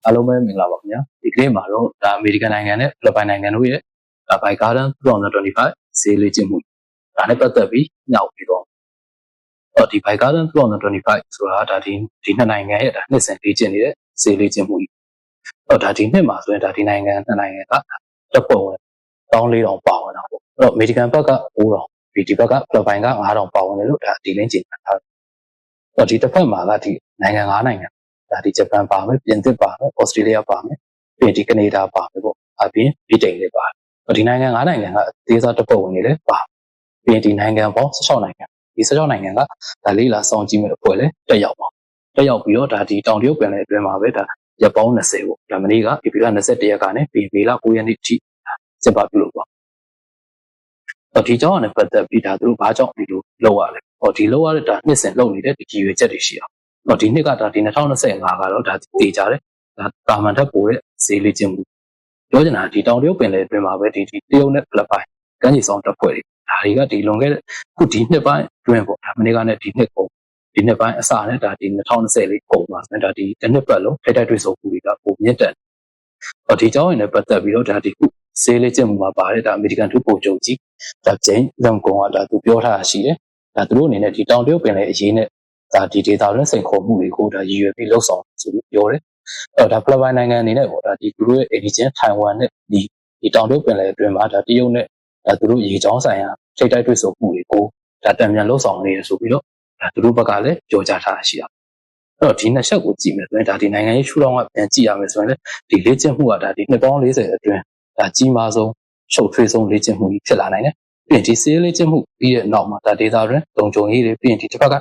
အားလုံးပဲမင်္ဂလာပါခင်ဗျာဒီကနေ့မှာတော့ဒါအမေရိကန်နိုင်ငံနဲ့ဖိလစ်ပိုင်နိုင်ငံတို့ရဲ့ဘိုင်ကာဒန်2025ဈေးလေ့ကျင့်မှုဒါနဲ့ပတ်သက်ပြီးညှောက်ပြီးတော့ဒီဘိုင်ကာဒန်2025ဆိုတာဒါဒီနှစ်နိုင်ငံရဲ့ဒါနှစ်စဉ်လေ့ကျင့်နေတဲ့ဈေးလေ့ကျင့်မှုဒါဒီနှစ်မှာဆိုရင်ဒါဒီနိုင်ငံနှစ်နိုင်ငံကတပ်ဖွဲ့ဝင်14,000ပါဝင်တာပေါ့အဲ့တော့အမေရိကန်ဘက်က9,000ဒီဘက်ကဖိလစ်ပိုင်က9,000ပါဝင်တယ်လို့ဒါဒီလင်းကျင်ထားတယ်ဒီတစ်ဖက်မှာကဒီနိုင်ငံ9နိုင်ငံဒါဒီဂျပန်ပါမယ်ပြင်သစ်ပါမယ်ဩစတြေးလျပါမယ်ပြီးဒီကနေဒါပါမယ်ပေါ့အပြင်ဗြိတိန်လည်းပါတယ်ဒီနိုင်ငံ9နိုင်ငံကအသေးစားတပ်ဖွဲ့ဝင်တွေလည်းပါပြီးဒီနိုင်ငံပေါင်း16နိုင်ငံဒီ16နိုင်ငံကဒါလေးလာစောင့်ကြည့်မဲ့အဖွဲ့လည်းတက်ရောက်ပါတက်ရောက်ပြီးတော့ဒါဒီတောင်တရုတ်ပင်လယ်အတွင်းမှာပဲဒါရက်ပေါင်း20ပေါ့ဒါမနေ့ကဧပြီလ21ရက်ကနေပြီးမေလ9ရက်နေ့ထိစပပြုလုပ်ပါဒီကြောင့်လည်းပတ်သက်ပြီးဒါသူတို့ဘာကြောင့်ဒီလိုလုပ်ရလဲဒီလုပ်ရတဲ့ဒါနှစ်စဉ်လုပ်နေတဲ့ဒီကြီးရွယ်ချက်တွေရှိအောင်ဒီနှစ်ကဒါဒီ2025ကတော့ဒါတည်ကြတယ်ဒါတာမန်ထက်ပိုတဲ့ဈေးလေ့ကျင့်မှုပြောချင်တာဒီတောင်တရုတ်ပင်လယ်အတွင်းမှာပဲဒီတရုတ်နဲ့ဖိလစ်ပိုင်ကမ်းခြေဆောင်တပ်ဖွဲ့တွေဒါတွေကဒီလွန်ခဲ့တဲ့ခုဒီနှစ်ပိုင်းအတွင်းပေါ့ဒါမနေ့ကနဲ့ဒီနှစ်ကုန်ဒီနှစ်ပိုင်းအစနဲ့ဒါဒီ2024ကုန်ပါဆိုတော့ဒါဒီတစ်နှစ်ပတ်လုံးထိုက်တွေ့ဆုံမှုတွေကပုံမြင့်တက်ဒီကြောင်းရင်လည်းပတ်သက်ပြီးတော့ဒါဒီခုဈေးလေ့ကျင့်မှုမှာပါတယ်ဒါအမေရိကန်ထုပိုချုပ်ကြီးဒါဂျိမ်းလမ်ကွန်ကဒါသူပြောထားတာရှိတယ်ဒါသူတို့အနေနဲ့ဒီတောင်တရုတ်ပင်လယ်အရေးနဲ့ဒါဒီဒေတာရင်းစိန်ခေါ်မှုတွေကိုဒါရည်ရွယ်ပြီးလှုပ်ဆောင်ဆိုပြီးပြောတယ်ဒါဖိလစ်ပိုင်နိုင်ငံအနေနဲ့ပေါ့ဒါဒီသူတို့ရဲ့အိမ်နီးချင်းထိုင်ဝမ်နဲ့ဒီတောင်တရုတ်ပင်လယ်အတွင်းမှာဒါတရုတ်နဲ့ဒါသူတို့ရေချောင်းဆိုင်ရာထိပ်တိုက်တွေ့ဆုံမှုတွေကိုဒါတံပြန်လှုပ်ဆောင်နေရဆိုပြီးတော့ဒါသူတို့ဘက်ကလည်းကြော်ကြားထားတာရှိတာအဲ့တော့ဒီနှစ်ချက်ကိုကြည့်မယ်ဆိုရင်ဒါဒီနိုင်ငံရေးရှုထောင့်ကပြန်ကြည့်ရမယ်ဆိုရင်လည်းဒီလေ့ကျင့်မှုကဒါဒီနှစ်ပေါင်း40အတွင်းဒါကြီးမားဆုံးရှုပ်ထွေးဆုံးလေ့ကျင့်မှုကြီးဖြစ်လာနိုင်တယ်ပြီးရင်ဒီစေးလေ့ကျင့်မှုပြီးတဲ့နောက်မှာဒါဒေတာရင်းတုံကြုံရေးတွေပြီးရင်ဒီတစ်ဖက်က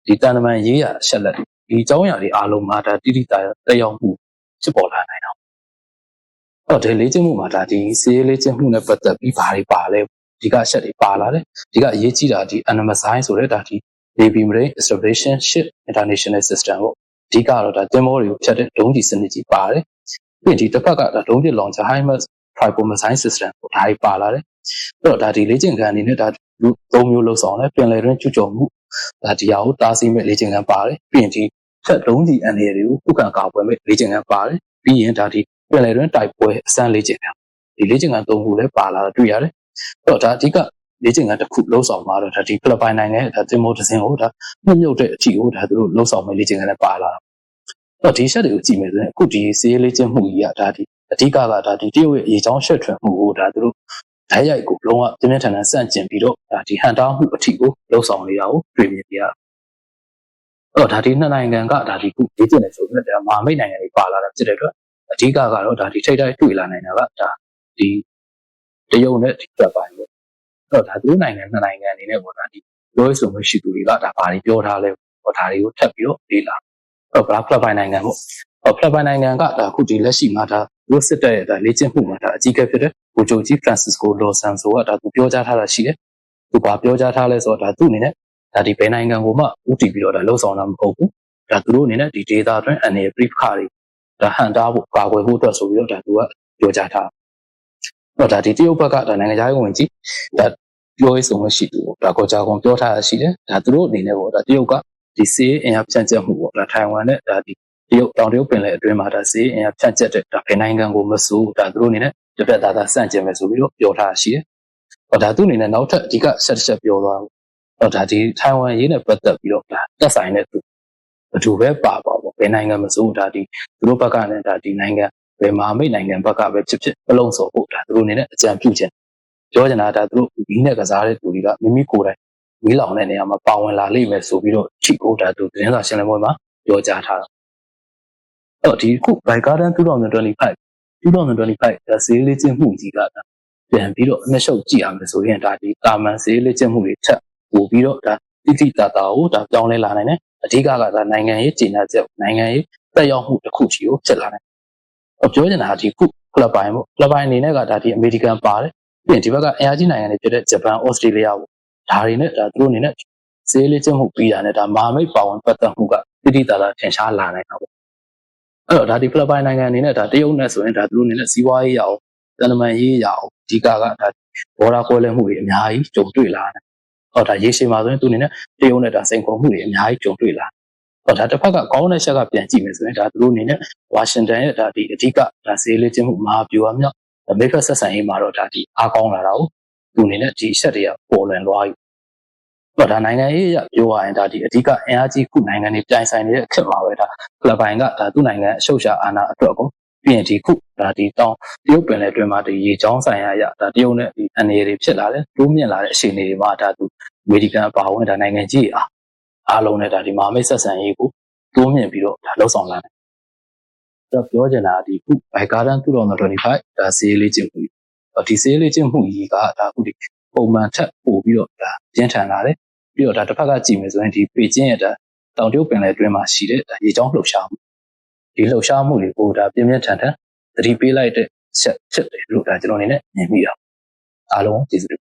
ဒီတန်တမန်ရေးရရှက်လက်ဒီအကြောင်းအရာတွေအားလုံးမှာဒါတိတိကျကျတက်ရောက်မှုဖြစ်ပေါ်လာနိုင်တော့ဒီလေ့ကျင့်မှုမှာဒါဒီစေးလေ့ကျင့်မှုနဲ့ပတ်သက်ပြီးဘာတွေပါလဲဒီကအချက်တွေပါလာတယ်ဒီကအရေးကြီးတာဒီ Anamazai ဆိုတဲ့ဒါဒီ Navy Marine Establishment Ship International System ပေါ့ဒီကတော့ဒါတင်မောတွေကိုဖြတ်တဲ့ဒုံးကျည်စနစ်ကြီးပါတယ်ပြီးဒီတစ်ဖက်ကဒါဒုံးကျည် launcher HIMARS Tripod Missile System ပေါ့ဒါတွေပါလာတယ်အဲ့တော့ဒါဒီလေ့ကျင့်ခန်းအနေနဲ့ဒါသုံးမျိုးလုံးဆောင်တယ်ပြင်လယ်တွင်းကျူးကျော်မှုဒါဒီဟာကိုတားဆီးမဲ့လေ့ကျင့်ခန်းပါတယ်ပြီးရင်ဒီဖက်လုံးကြီးအန်ရတွေကိုခုခံကာကွယ်မဲ့လေ့ကျင့်ခန်းပါတယ်ပြီးရင်ဒါဒီပြင်လယ်တွင်းတိုက်ပွဲအစမ်းလေ့ကျင့်ခန်းဒီလေ့ကျင့်ခန်းသုံးခုလည်းပါလာတာတွေ့ရတယ်အဲ့တော့ဒါအဓိကလေ့ကျင့်ခန်းတစ်ခုလုံးဆောင်မှာတော့ဒါဒီဖိလစ်ပိုင်နိုင်ငံရဲ့ဒါတင်မိုဒဇင်ကိုဒါမြုပ်တဲ့အထီကိုဒါသူတို့လုံးဆောင်မဲ့လေ့ကျင့်ခန်းလည်းပါလာတာအဲ့တော့ဒီချက်တွေကိုကြည့်မယ်ဆိုရင်အခုဒီစီးရေးလေ့ကျင့်မှုကြီးကဒါဒီအဓိကကဒါဒီတရုတ်ရဲ့ရေချောင်းရှက်ထွင်မှုကိုဒါသူတို့ဓာတ်ရိုက်ကိုလုံးဝပြင်းပြထန်ထန်စန့်ကျင်ပြီးတော့ဒါဒီဟန်တာမှုအထီကိုလှုပ်ဆောင်နေတာကိုတွေ့မြင်ကြရအဲ့တော့ဒါဒီနှစ်နိုင်ငံကဒါဒီခုလေ့ကျင့်နေဆိုပြီးတော့မဟာမိတ်နိုင်ငံတွေပါလာတာဖြစ်တဲ့အတွက်အဓိကကတော့ဒါဒီထိတ်တိုက်တွေ့လာနိုင်တာကဒါဒီတရုတ်နဲ့ဒီဖိလစ်ပိုင်ပေါ့အဲ့တော့ဒါသူနိုင်ငံနှစ်နိုင်ငံအနေနဲ့ပေါ့ဒါဒီပြောဆိုမှုရှိသူတွေကဒါဘာတွေပြောထားလဲပေါ့ဒါတွေကိုထပ်ပြီးတော့လေ့လာအဲ့တော့ဖိလစ်ပိုင်နိုင်ငံပေါ့ဖိလစ်ပိုင်နိုင်ငံကဒါခုဒီလက်ရှိမှာဒါသူစစ်တပ်ရဲ့ဒါလေ့ကျင့်မှုမှာဒါအကြီးအကဲဖြစ်တဲ့ဗိုလ်ချုပ်ကြီးဖရန်စစ်ကိုလော်ဆန်ဆိုကဒါသူပြောကြားထားတာရှိတယ်သူဘာပြောကြားထားလဲဆိုတော့ဒါသူ့အနေနဲ့ဒါဒီဘယ်နိုင်ငံကိုမှဥတီပြီးတော့ဒါလှုပ်ဆောင်တာမဟုတ်ဘူးဒါသူတို့အနေနဲ့ဒီဒေတာအတွင်းအနေနဲ့ brief ခါတွေဒါဟန်တာဖို့ကာကွယ်ဖို့အတွက်ဆိုပြီးတော့ဒါသူကပြောကြားထားတော့ဒါဒီတရုတ်ဘက်ကဒါနိုင်ငံခြားရေးဝန်ကြီးဒါပြောရေးဆိုမှုရှိသူဒါကိုကြာကုန်ပြောထားတာရှိတယ်ဒါသူတို့အနေနဲ့ပေါ့ဒါတရုတ်ကဒီစီးအင်အားဖြန့်ကျက်မှုပေါ့ဒါထိုင်ဝမ်နဲ့ဒါဒီတရုတ်တောင်တရုတ်ပင်လယ်အတွင်းမှာဒါစီးအင်အားဖြန့်ကျက်တဲ့ဒါဘယ်နိုင်ငံကိုမဆိုးဒါသူတို့အနေနဲ့တပြက်သားသားစန့်ကျင်မယ်ဆိုပြီးတော့ပြောထားတာရှိတယ်ဒါသူအနေနဲ့နောက်ထပ်အဓိကဆက်ချက်ပြောသွားတော့ဒါဒီထိုင်ဝမ်ရေးနဲ့ပတ်သက်ပြီးတော့ဒါတက်ဆိုင်တဲ့သူဘယ်သူပဲပါပေါ့ဘယ်နိုင်ငံမဆိုးဒါဒီသူတို့ဘက်ကနဲ့ဒါဒီနိုင်ငံဘယ်မှာမိတ်နိုင်ငံဘက်ကပဲဖြစ်ဖြစ်အလုံးစုံဖို့ဒါသူတို့အနေနဲ့အကြံပြုခြင်းပြောချင်တာဒါသူတို့ဘီးနဲ့ကစားတဲ့သူတွေကမိမိကိုယ်တိုင်မီးလောင်တဲ့နေရာမှာပါဝင်လာလိမ့်မယ်ဆိုပြီးတော့ချိကိုဒါသူသတင်းစာရှင်းလင်းပွဲမှာပြောကြားထားတာအဲ့တော့ဒီခု By Garden 2025ဒါဈေးလေးကျင်းမှုကြီးကပြန်ပြီးတော့အနှစ်ရှုပ်ကြည့်ရမယ်ဆိုရင်ဒါဒီတာမန်ဈေးလေးကျင်းမှုတွေထပ်ပို့ပြီးတော့ဒါတိတိတတာကိုဒါပြောင်းလဲလာနိုင်တယ်အဓိကကဒါနိုင်ငံရေးကျဉ်းချက်နိုင်ငံရေးတက်ရောက်မှုတစ်ခုချီကိုဖြစ်လာနိုင်ပြောချင်တာဒီခုဖိလစ်ပိုင်ပေါ့ဖိလစ်ပိုင်အနေနဲ့ကဒါဒီအမေရိကန်ပါတယ်ပြီးရင်ဒီဘက်ကအင်အားကြီးနိုင်ငံတွေဖြစ်တဲ့ဂျပန်ဩစတြေးလျပေါ့ဒါတွေနဲ့ဒါသူတို့အနေနဲ့ဈေးလေးကျင်းမှုပြီးတာနဲ့ဒါမဟာမိတ်ပါဝင်ပတ်သက်မှုကတိတိတတာထင်ရှားလာနိုင်တာပေါ့အဲ့တော့ဒါဒီဖိလစ်ပိုင်နိုင်ငံအနေနဲ့ဒါတရုတ်နဲ့ဆိုရင်ဒါသူတို့အနေနဲ့စီးပွားရေးရအောင်တန်တမာရေးရအောင်အဓိကကဒါဘော်ဒါကွဲလဲမှုတွေအများကြီးကြုံတွေ့လာတယ်ဒါရေရှည်မှာဆိုရင်သူအနေနဲ့တရုတ်နဲ့ဒါစိန်ခေါ်မှုတွေအများကြီးကြုံတွေ့လာ ဒါတစ်ဖက်ကကောင်းတဲ့ချက်ကပြန်ကြည့်မယ်ဆိုရင်ဒါသူတို့အနေနဲ့ဝါရှင်တန်ရဲ့ဒါဒီအဓိကဒါစေးလေးချင်းမှုမဟာဗျူဟာမြောက်မိတ်ဖက်ဆက်ဆံရေးမှာတော့ဒါဒီအားကောင်းလာတာကိုသူအနေနဲ့ဒီချက်တွေကပေါ်လွင်သွားပြီဒါနိုင်ငံရေးရပြောရရင်ဒါဒီအဓိကအင်အားကြီးခုနိုင်ငံတွေပြိုင်ဆိုင်နေတဲ့အခက်မှာပဲဒါဖိလစ်ပိုင်ကဒါသူ့နိုင်ငံအရှုပ်ရှာအာဏာအတွက်ကိုပြီးရင်ဒီခုဒါဒီတောင်တရုတ်ပင်လယ်တွင်းမှာဒီရေချောင်းဆိုင်ရာရဒါတရုတ်နဲ့ဒီအနေတွေဖြစ်လာတယ်တိုးမြင့်လာတဲ့အခြေအနေတွေမှာဒါသူအမေရိကန်အပါအဝင်ဒါနိုင်ငံကြီးအားလုံးနဲ့ဒါဒီမဟာမိတ်ဆက်ဆံရေးကိုတိုးမြင့်ပြီးတော့ဒါလှုပ်ဆောင်လာတယ်တော့ပြောချင်တာဒီခုဘိုင်ကာဒန်2025ဒါစေးလေးချင်းမှုဒီစေးလေးချင်းမှုကြီးကဒါခုဒီပုံမှန်ထက်ပို့ပြီးတော့ဒါပြင်းထန်လာတယ်ပြီးတော့ဒါတစ်ဖက်ကကြည့်မယ်ဆိုရင်ဒီပေကျင်းရဲ့ဒါတောင်တရုတ်ပင်လယ်တွင်းမှာရှိတဲ့ဒါရေချောင်းလှုပ်ရှားမှုဒီလှုပ်ရှားမှုတွေကိုဒါပြင်းပြင်းထန်ထန်သတိပေးလိုက်တဲ့ချက်ဖြစ်တယ်လို့ဒါကျွန်တော်အနေနဲ့မြင်မိတာအားလုံးကျေးဇူးတင်